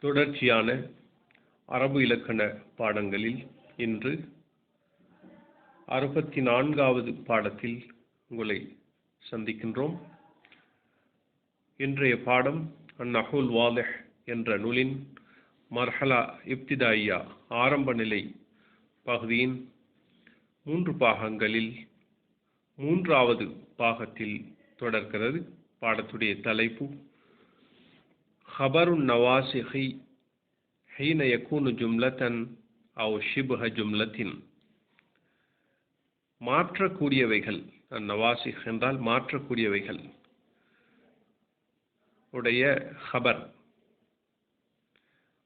தொடர்ச்சியான அரபு இலக்கண பாடங்களில் இன்று 64வது பாடத்தில் உங்களை சந்திக்கின்றோம். இன்றைய பாடம் அந்நஹுல் வாலிஹ் என்ற நூலின் மர்ஹலா இப்திதாயியா ஆரம்ப நிலை பகுதியின் 3 பாகங்களில் 3வது பாகத்தில் தொடர்கிறது. பாடத்துடைய தலைப்பு ஹபருன் நவாசிஹி ஹீன யகூனு ஜும்லத்தன் அவ் ஷிப்ஹ ஜும்லத்தின். மாற்றக்கூடியவைகள், நவாசிஹ் என்றால் மாற்றக்கூடியவைகள் உடைய ஹபர்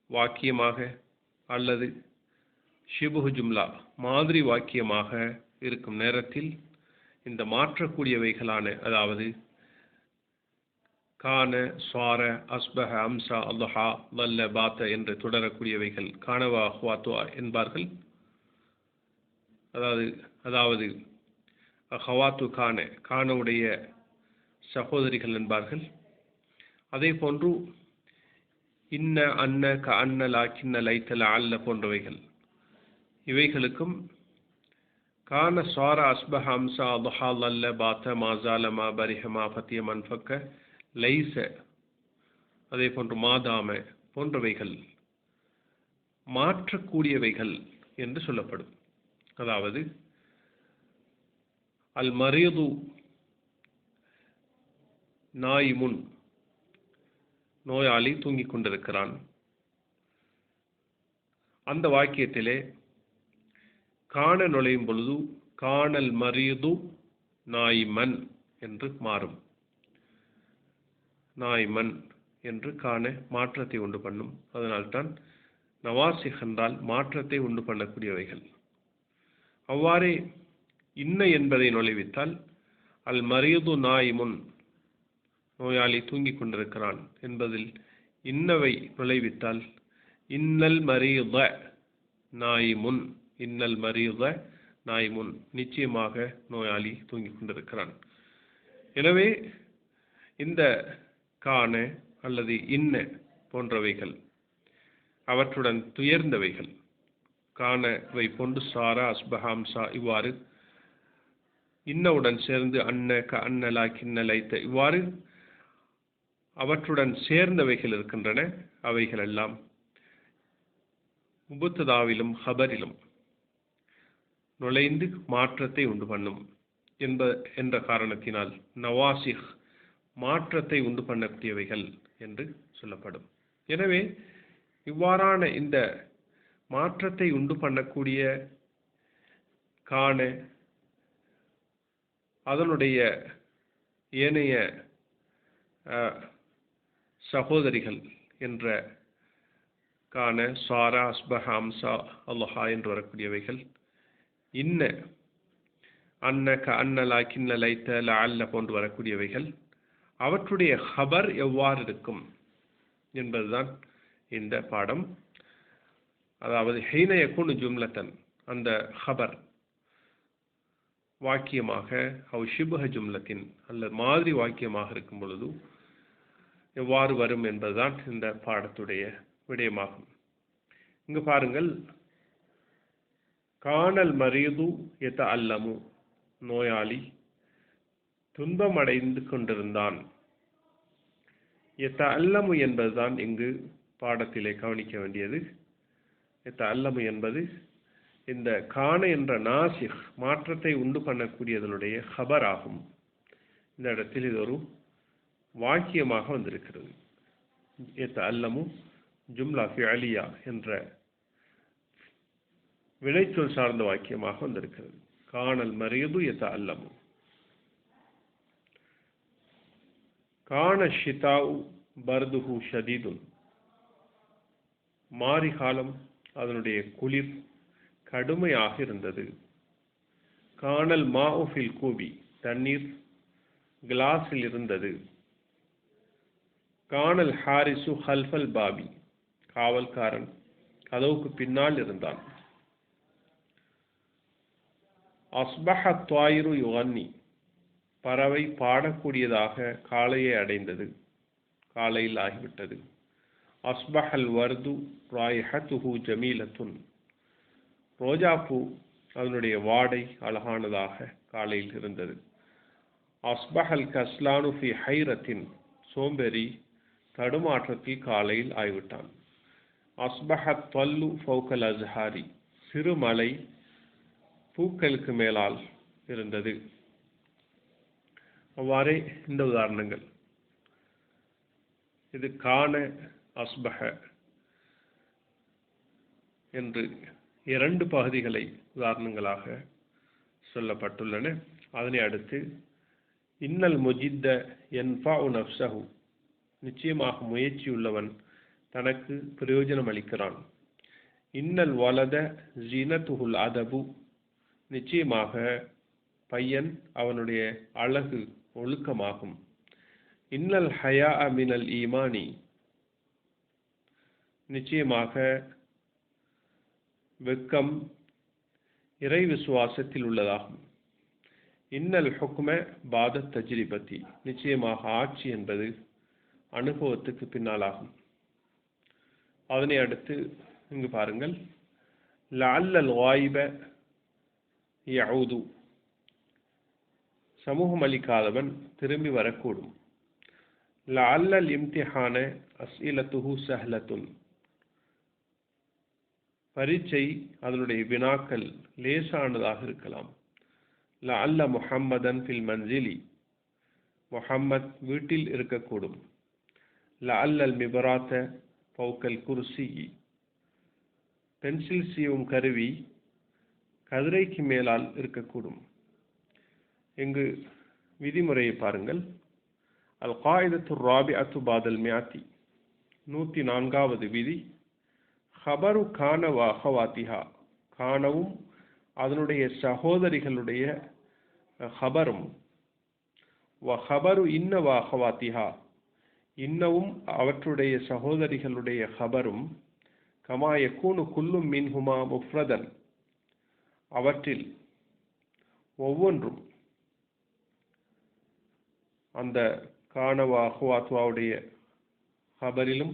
வாக்கியமாக அல்லது ஷிபுஹ் ஜும்லா மாதிரி வாக்கியமாக இருக்கும் நேரத்தில் இந்த மாற்றக்கூடியவைகளான, அதாவது கான, ஸ்வார, அஸ்பஹ, அம்சா, அல்லஹா, வல்ல, பாத்த என்று தொடரக்கூடியவைகள் கானவா ஹுவாத்துவா என்பார்கள். அதாவது ஹவாத்து கான, கானவுடைய சகோதரிகள் என்பார்கள். அதே போன்று இன்ன, அன்ன, க அன்ன, லாக்கின்ன, லைத்தல, அல்ல போன்றவைகள் இவைகளுக்கும் கான, ஸ்வார, அஸ்பஹ, அம்சா, அல்லஹா, வல்ல, பாத்த, மாசால, மா பரிஹ, மா ஃபத்திய, மன்ஃபக்க, லைச, அதே போன்று மாதாம போன்றவைகள் மாற்றக்கூடியவைகள் என்று சொல்லப்படும். அதாவது அல் மரீது நாயிமுன், நோயாளி தூங்கிக் கொண்டிருக்கிறான். அந்த வாக்கியத்திலே காண நுழையும் பொழுது காணல் மரீது நாயிமன் என்று மாறும். நாய்மன் என்று காண மாற்றத்தை உண்டு பண்ணும். அதனால்தான் நவாசிஹ் என்றால் மாற்றத்தை உண்டு பண்ணக்கூடியவைகள். அவ்வாறே இன்ன என்பதை நுழைவித்தால் அல் மரீது நாயிமுன், நோயாளி தூங்கிக் கொண்டிருக்கிறான் என்பதில் இன்னவை நுழைவித்தால் இன்னல் மரீத நாயிமுன், இன்னல் மரீத நாயிமுன், நிச்சயமாக நோயாளி தூங்கிக் கொண்டிருக்கிறான். எனவே இந்த கான அல்லது இன்ன போன்றவைகள் அவற்றுடன் துயர்ந்தவைகள், கானவை போன்று சாரா, அஸ்பஹாம்சா இவ்வாறு இன்னவுடன் சேர்ந்து அன்ன, க அன்ன, லாக்கின்ன, லைத்த இவ்வாறு அவற்றுடன் சேர்ந்தவைகள் இருக்கின்றன. அவைகள் எல்லாம் முபத்ததாவிலும் ஹபரிலும் நுழைந்து மாற்றத்தை உண்டு பண்ணும் என்ற காரணத்தினால் நவாசிஹ் மாற்றத்தை உண்டு பண்ணக்கூடியவைகள் என்று சொல்லப்படும். எனவே இவ்வாறான இந்த மாற்றத்தை உண்டு பண்ணக்கூடிய காண, அதனுடைய ஏனைய சகோதரிகள் என்ற கான, சாரா, அஸ்பஹ, அம்சா, அல்லஹா என்று வரக்கூடியவைகள், இன்ன, அன்ன, க அன்ன, லாக்கின்ன, லைத்த, லஅல்ல போன்று வரக்கூடியவைகள் அவற்றுடைய ஹபர் எவ்வாறு இருக்கும் என்பதுதான் இந்த பாடம். அதாவது ஹீன யகூனு ஜும்லத்தன், அந்த ஹபர் வாக்கியமாக, அவ் ஷிப்ஹ ஜும்லத்தின் அல்லது மாதிரி வாக்கியமாக இருக்கும் பொழுது எவ்வாறு வரும் என்பதுதான் இந்த பாடத்துடைய விடயமாகும். இங்கு பாருங்கள், காணல் மரீது எத அல்லமு, நோயாளி துன்பம் அடைந்து கொண்டிருந்தான். எத்த அல்லமு என்பதுதான் இங்கு பாடத்திலே கவனிக்க வேண்டியது. எத்த அல்லமு என்பது இந்த காண என்ற நாசிஹ் மாற்றத்தை உண்டு பண்ணக்கூடியதனுடைய ஹபர் ஆகும். இந்த இடத்தில் இது ஒரு வாக்கியமாக வந்திருக்கிறது. எத்த அல்லமு ஜும்லா ஃபிஅலியா என்ற வினைச்சொல் சார்ந்த வாக்கியமாக வந்திருக்கிறது. காணல் மரீது எத்த அல்லமு. கான ஷிதாஉ பர்துஹு ஷதீதுன், மாரி காலம் அதனுடைய குளிர் கடுமையாக இருந்தது. காணல் மாஉ ஃபில் கூபி, தண்ணீர் கிளாஸில் இருந்தது. காணல் ஹாரிசு ஹல்ஃபல் பாபி, காவல்காரன் கதவுக்கு பின்னால் இருந்தான். அஸ்பஹ த்வாயிரு யுகன்னி, பறவை பாடக்கூடியதாக காலையை அடைந்தது, காலையில் ஆகிவிட்டது. அஸ்பஹல் வர்து ராயிஹத்துஹு ஜமீலத்துன். ரோஜாப்பூ அதனுடைய வாடை அழகானதாக காலையில் இருந்தது. அஸ்பஹல் கஸ்லானு ஃபி ஹைரத்தின். சோம்பேறி தடுமாற்றத்தில் காலையில் ஆய்விட்டான். அஸ்பஹத் தல்லு ஃபௌகல் அஸ்ஹாரி. சிறுமலை பூக்களுக்கு மேலால் இருந்தது. அவ்வாறே இந்த உதாரணங்கள். இது கான அஸ்பஹ என்று 2 பகுதிகளை உதாரணங்களாக சொல்லப்பட்டுள்ளன. அதனை அடுத்து இன்னல் முஜித்த யன்ஃபஉ நஃப்ஸஹு. நிச்சயமாக முயற்சியுள்ளவன் தனக்கு பிரயோஜனம் அளிக்கிறான். இன்னல் வலத ஜீனத்துஹுல் அதபு. நிச்சயமாக பையன் அவனுடைய அழகு ஒழுக்கமாகும். இன்னல் ஹயா மினல் ஈமானி. நிச்சயமாக வெக்கம் இறை விசுவாசத்தில் உள்ளதாகும். இன்னல் ஹுக்ம பாத தஜ்ரிபதி. நிச்சயமாக ஆட்சி என்பது அனுபவத்துக்கு பின்னாலாகும். அதனை அடுத்து இங்கு பாருங்கள். லஅல்லல் காயிப யஊது. சமூகம் அளிக்காதவன் திரும்பி வரக்கூடும். லஅல்லல் இம்திஹான அஸ்இலத்துஹு சஹ்லத்துன். பரீட்சை அதனுடைய வினாக்கள் லேசானதாக இருக்கலாம். லஅல்ல முஹம்மதன் ஃபில் மன்சிலி. முஹம்மத் வீட்டில் இருக்கக்கூடும். லஅல்லல் மிபராத்த ஃபௌகல் குர்சி. பென்சில் சீவும் கருவி கதிரைக்கு மேலால் இருக்கக்கூடும். இங்கு விதிமுறையை பாருங்கள். அல் காயிதத்து ராபிஅத்து பாதல் மியாத்தி. 104வது விதி. ஹபரு கான வ அஹவாத்திஹா. கானவும் அதனுடைய சகோதரிகளுடைய ஹபரும். வ ஹபரு இன்ன வ அஹவாத்திஹா. இன்னவும் அவற்றுடைய சகோதரிகளுடைய ஹபரும். கமா யகூனு குல்லும் மின்ஹுமா முஃப்ரதன். அவற்றில் ஒவ்வொன்றும் அந்த கானவா அஹ்வாத்வாவுடைய ஹபரிலும்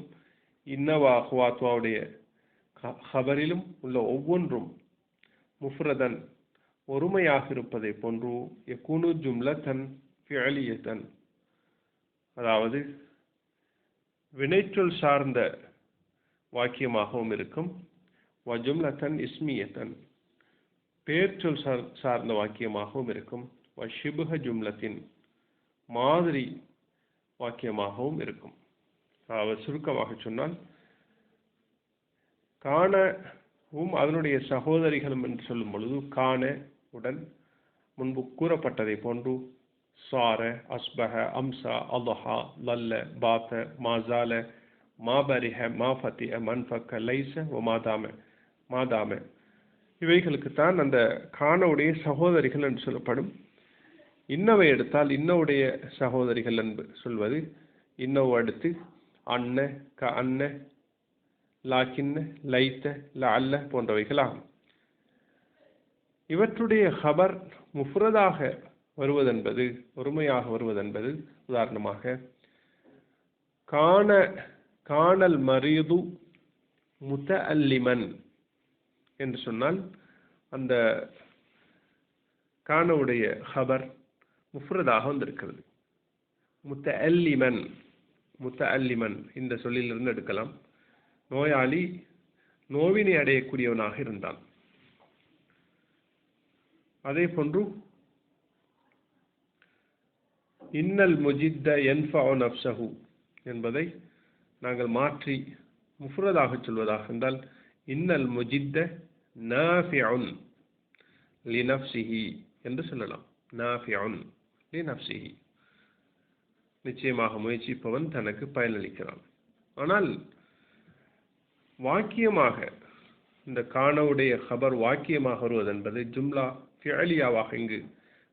இன்னவா அஹ்வாத்வாவுடைய ஹபரிலும் உள்ள ஒவ்வொன்றும் முஃப்ரதன் ஒருமையாக இருப்பதை போன்று யகூனு ஜும்லத்தன் ஃபிஅலியத்தன். அதாவது வினைச்சொல் சார்ந்த வாக்கியமாகவும் இருக்கும். வ ஜும்லத்தன் இஸ்மியத்தன். பேர்ச்சொல் சார்ந்த வாக்கியமாகவும் இருக்கும். வ ஷிபுஹ ஜும்லத்தின். மாதிரி வாக்கியமாகவும் இருக்கும். அதாவது சுருக்கமாக சொன்னால் கானவும் அதனுடைய சகோதரிகளும் என்று சொல்லும் பொழுது கான உடன் முன்பு கூறப்பட்டதை போன்று சார, அஸ்பஹ, அம்சா, அல்ஹா, லல்ல, பாத்த, மாசால, மாபரிஹ, மாஃபத்திய, மன்ஃபக்க, லைச, மாதாம இவைகளுக்குத்தான் அந்த கானவுடைய சகோதரிகள் என்று சொல்லப்படும். இன்னவை எடுத்தால் இன்னவுடைய சகோதரிகள் என்று சொல்வது இன்னவு அடுத்து அன்ன, க அன்ன, லாக்கின்ன, லைத்த, லஅல்ல போன்றவைகளாகும். இவற்றுடைய ஹபர் முஃப்ரதாக வருவதென்பது, ஒருமையாக வருவதென்பது, உதாரணமாக கானல் மரீது முத்தஅல்லிமன் என்று சொன்னால் அந்த கானவுடைய ஹபர் முஃப்ரதாக வந்திருக்கிறது. முத்தஅல்லிமன் இந்த சொல்லிலிருந்து எடுக்கலாம். நோயாளி நோவினை அடையக்கூடியவனாக இருந்தான். அதே போன்று இன்னல் முஜித்த யன்ஃபஉ நஃப்ஸஹு என்பதை நாங்கள் மாற்றி முஃப்ரதாக சொல்வதாக இருந்தால் இன்னல் முஜித்த நாஃபிஉன் லினஃப்ஸிஹி என்று சொல்லலாம். நாஃபிஉன் லினஃப்ஸிஹி. நிச்சயமாக முயற்சிப்பவன் தனக்கு பயனளிக்கிறான். ஆனால் வாக்கியமாக இந்த கானவுடைய ஹபர் வாக்கியமாக வருவது என்பது ஜும்லா ஃபிஅலியாவாக இங்கு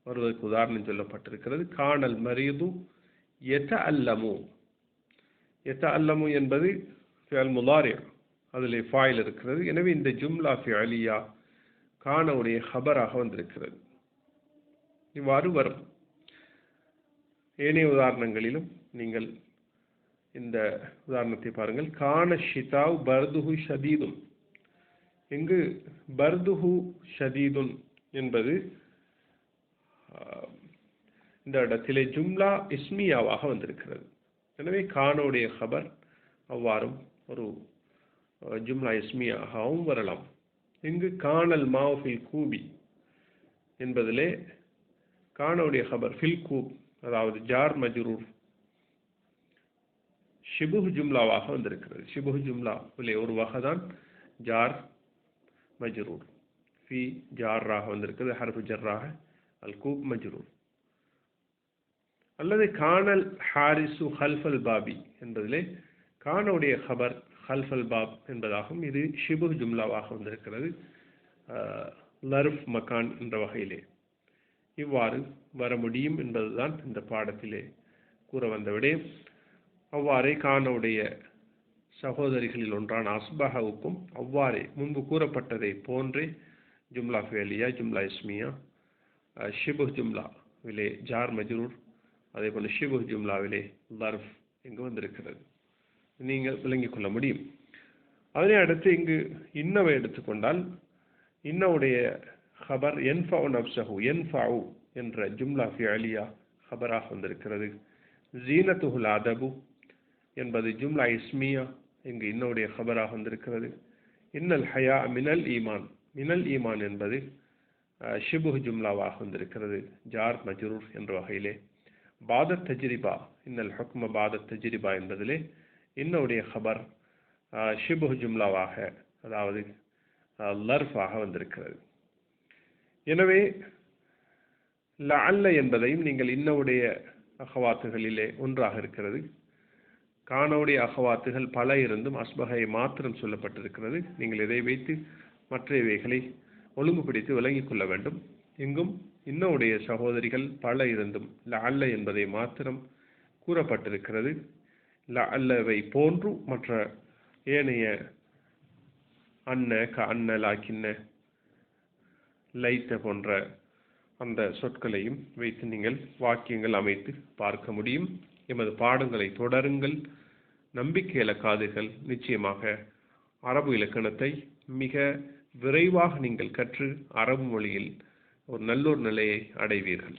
வருவதற்கு உதாரணம் சொல்லப்பட்டிருக்கிறது. கானல் மரீது யதஅல்லமு என்பது ஃபிஅல் முதாரி, அதிலே ஃபாயில் இருக்கிறது. எனவே இந்த ஜும்லா ஃபிஅலியா கானவுடைய ஹபராக வந்திருக்கிறது. இவ்வாறு வரும். ஏனைய உதாரணங்களிலும் நீங்கள் இந்த உதாரணத்தை பாருங்கள். கான ஷிதாவ் பர்துஹு ஷதீதுன். இங்கு பர்துஹு ஷதீதுன் என்பது இந்த இடத்திலே ஜும்லா இஸ்மியாவாக வந்திருக்கிறது. எனவே கானோடைய ஹபர் அவ்வாறும் ஒரு ஜும்லா இஸ்மியாகவும் வரலாம். இங்கு கானல் மாவ் ஃபில் கூபி என்பதிலே கானோடைய ஹபர் ஃபில் கூப், அதாவது ஜார் மஜ்ரூர் ஷிபுஹ் ஜும்லாவாக வந்திருக்கிறது. ஷிபுஹ் ஜும்லாவிலே ஒரு வகைதான் ஜார் மஜ்ரூர். ஃபி ஜாராக வந்திருக்கிறது, ஹர்ஃபு ஜர்ராக, அல் கூப் மஜ்ரூர். அல்லது கானல் ஹாரிசு ஹல்ஃபல் பாபி என்பதிலே கானுடைய ஹபர் ஹல்ஃபல் பாப் என்பதாகும். இது ஷிபுஹ் ஜும்லாவாக வந்திருக்கிறது, லர்ஃப் மகான் என்ற வகையிலே. இவ்வாறு வர முடியும் என்பதுதான் இந்த பாடத்திலே கூற வந்த விடயம். அவ்வாறே கானுடைய சகோதரிகளில் ஒன்றான அஸ்பஹவுக்கும் அவ்வாறே முன்பு கூறப்பட்டதை போன்றே ஜும்லா ஃபேலியா, ஜும்லா இஸ்மியா, ஷிபுஹ் ஜும்லாவிலே ஜார் மஜ்ரூர், அதே போல ஷிபுஹ் ஜும்லாவிலே லர்ஃப் இங்கு வந்திருக்கிறது. நீங்கள் விளங்கிக் கொள்ள முடியும். அதனை அடுத்து இங்கு இன்னவை எடுத்துக்கொண்டால் இன்னவுடைய ஹபர் என்ஃபவு நப்சஹு, என்ஃபவு என்ற ஜும்லா ஃபிஅலியா ஹபராக வந்திருக்கிறது. ஜீனத்துஹுல் அதபு என்பது ஜும்லா இஸ்மியா, இங்கு இன்னவுடைய ஹபராக வந்திருக்கிறது. இன்னல் ஹயா மினல் ஈமான், மினல் ஈமான் என்பது ஷிபுஹ் ஜும்லாவாக வந்திருக்கிறது, ஜார் மஜ்ரூர் என்ற வகையிலே. பாதத் தஜ்ரிபா, இன்னல் ஹுக்ம பாதத் தஜ்ரிபா என்பதிலே இன்னவுடைய ஹபர் ஷிபுஹ் ஜும்லாவாக, அதாவது லர்ஃபாக வந்திருக்கிறது. எனவே லஅல்ல என்பதையும் நீங்கள் இன்னவுடைய அகவாத்துகளிலே ஒன்றாக இருக்கிறது. கானோடைய அகவாத்துகள் பல இருந்தும் அஸ்பகை மாத்திரம் சொல்லப்பட்டிருக்கிறது. நீங்கள் இதை வைத்து மற்றவைகளை ஒழுங்குபடுத்தி விளங்கிக் கொள்ள வேண்டும். இங்கும் இன்னவுடைய சகோதரிகள் பல இருந்தும் லஅல்ல என்பதை மாத்திரம் கூறப்பட்டிருக்கிறது. லஅல்லவை போன்று மற்ற ஏனைய அன்ன, க அன்ன, லாக்கின்ன, லைத்த போன்ற அந்த சொற்களையும் வைத்து நீங்கள் வாக்கியங்கள் அமைத்து பார்க்க முடியும். எமது பாடங்களை தொடருங்கள். நம்பிக்கை இலக்காதீர்கள். நிச்சயமாக அரபு இலக்கணத்தை மிக விரைவாக நீங்கள் கற்று அரபு மொழியில் ஒரு நல்லொரு நிலையை அடைவீர்கள்.